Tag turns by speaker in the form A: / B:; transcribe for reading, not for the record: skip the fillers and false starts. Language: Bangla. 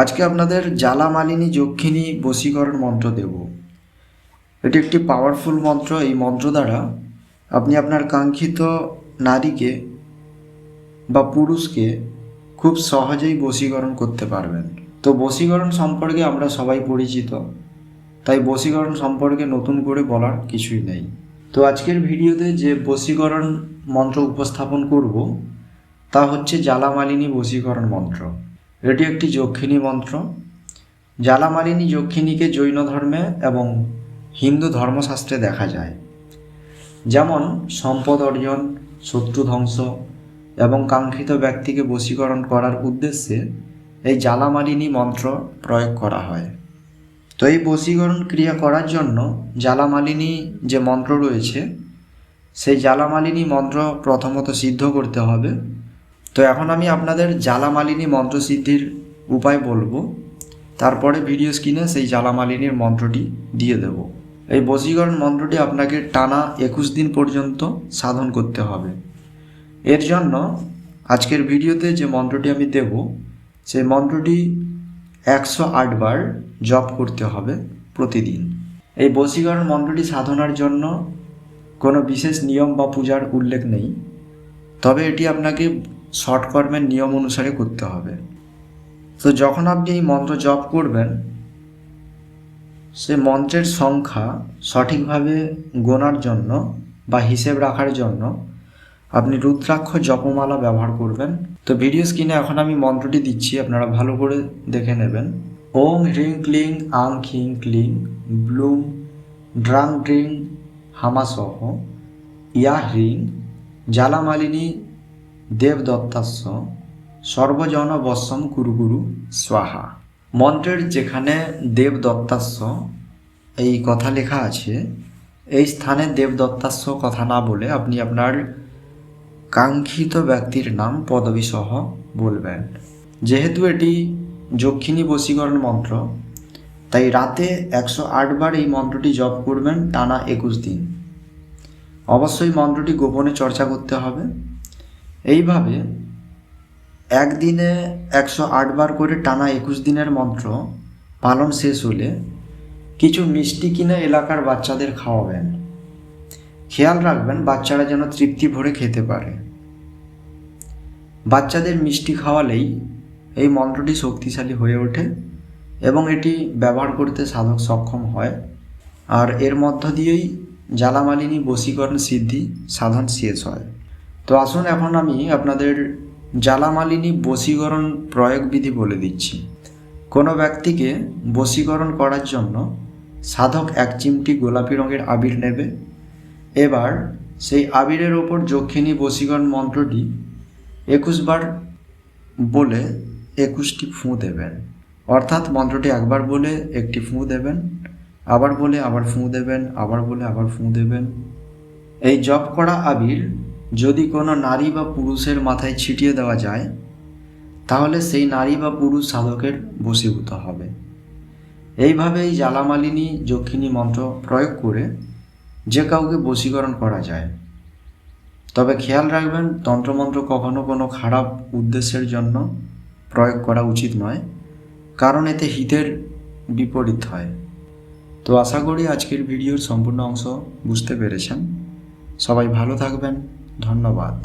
A: আজকে আপনাদের জ্বালা মালিনী যক্ষিণী বশীকরণ মন্ত্র দেব। এটি একটি পাওয়ারফুল মন্ত্র। এই মন্ত্র দ্বারা আপনি আপনার কাঙ্ক্ষিত নারীকে বা পুরুষকে খুব সহজেই বশীকরণ করতে পারবেন। তো বশীকরণ সম্পর্কে আমরা সবাই পরিচিত, তাই বশীকরণ সম্পর্কে নতুন করে বলার কিছুই নেই। তো আজকের ভিডিওতে যে বশীকরণ মন্ত্র উপস্থাপন করব তা হচ্ছে জ্বালা মালিনী বশীকরণ মন্ত্র। এটি একটি যক্ষিণী মন্ত্র। জ্বালা মালিনী যক্ষিণীকে জৈন ধর্মে এবং হিন্দু ধর্মশাস্ত্রে দেখা যায়, যেমন সম্পদ অর্জন, শত্রু ধ্বংস এবং কাঙ্ক্ষিত ব্যক্তিকে বশীকরণ করার উদ্দেশ্যে এই জ্বালা মালিনী মন্ত্র প্রয়োগ করা হয়। তো এই বশীকরণ ক্রিয়া করার জন্য জ্বালা মালিনী যে মন্ত্র রয়েছে সেই জ্বালা মালিনী মন্ত্র প্রথমত সিদ্ধ করতে হবে। তো এখন আমি আপনাদের জ্বালা মালিনী মন্ত্র সিদ্ধির উপায় বলবো, তারপরে ভিডিও স্ক্রিনে সেই জ্বালা মালিনীর মন্ত্রটি দিয়ে দেব। এই বশীকরণ মন্ত্রটি আপনাকে টানা 21 দিন পর্যন্ত সাধন করতে হবে। এর জন্য আজকের ভিডিওতে যে মন্ত্রটি আমি দেব সেই মন্ত্রটি 108 বার জপ করতে হবে প্রতিদিন। এই বশীকরণ মন্ত্রটি সাধনার জন্য কোনো বিশেষ নিয়ম বা পূজার উল্লেখ নেই, তবে এটি আপনাকে ষটকর্মের নিয়ম অনুসারে করতে হবে। তো যখন আপনি এই মন্ত্র জপ করবেন, সে মন্ত্রের সংখ্যা সঠিকভাবে গোনার জন্য বা হিসেব রাখার জন্য আপনি রুদ্রাক্ষ জপমালা ব্যবহার করবেন। তো ভিডিও স্ক্রিনে এখন আমি মন্ত্রটি দিচ্ছি, আপনারা ভালো করে দেখে নেবেন। ওং হ্রিং ক্লিং আং খিং ক্লিং ব্লুম ড্রাং ড্রিং হামাসহ ইয়া হ্রিং জ্বালা মালিনী দেবদত্তাস্য সর্বজন বশ্যম কুরু গুরু স্বাহা। মন্ত্রের যেখানে দেবদত্তাস্য এই কথা লেখা আছে, এই স্থানে দেবদত্তাস্য কথা না বলে আপনি আপনার কাঙ্ক্ষিত ব্যক্তির নাম পদবী সহ বলবেন। যেহেতু এটি যক্ষিণী বশীকরণ মন্ত্র, তাই রাতে 108 বার এই মন্ত্রটি জপ করবেন টানা 21 দিন। অবশ্যই মন্ত্রটি গোপনে চর্চা করতে হবে। এইভাবে একদিনে 108 বার করে টানা 21 দিনের মন্ত্র পালন শেষ হলে কিছু মিষ্টি কিনে এলাকার বাচ্চাদের খাওয়াবেন। খেয়াল রাখবেন বাচ্চারা যেন তৃপ্তি ভরে খেতে পারে। বাচ্চাদের মিষ্টি খাওয়ালেই এই মন্ত্রটি শক্তিশালী হয়ে ওঠে এবং এটি ব্যবহার করতে সাধক সক্ষম হয়, আর এর মধ্য দিয়েই জ্বালা মালিনী বশীকরণ সিদ্ধি সাধন শেষ হয়। তো আসুন এখন আমি আপনাদের জ্বালা মালিনী বশীকরণ প্রয়োগ বিধি বলে দিচ্ছি। কোনো ব্যক্তিকে বশীকরণ করার জন্য সাধক 1 চিমটি গোলাপি রঙের আবির নেবে। এবার সেই আবিরের ওপর যক্ষিণী বশীকরণ মন্ত্রটি 21 বার বলে 21টি ফুঁ দেবেন। অর্থাৎ মন্ত্রটি একবার বলে একটি ফুঁ দেবেন, আবার বলে আবার ফুঁ দেবেন, আবার বলে আবার ফুঁ দেবেন। এই জপ করা আবির যদি কোনো নারী বা পুরুষের মাথায় ছিটিয়ে দেওয়া যায়, তাহলে সেই নারী বা পুরুষ সাধকের বশীভূত হবে। এইভাবে এই জ্বালা মালিনী যক্ষিণী মন্ত্র প্রয়োগ করে যে কাউকে বশীকরণ করা যায়। তবে খেয়াল রাখবেন তন্ত্রমন্ত্র কখনো কোনো খারাপ উদ্দেশ্যের জন্য প্রয়োগ করা উচিত নয়, কারণ এতে হিতের বিপরীত হয়। তো আশা করি আজকের ভিডিওর সম্পূর্ণ অংশ বুঝতে পেরেছেন। সবাই ভালো থাকবেন। ধন্যবাদ।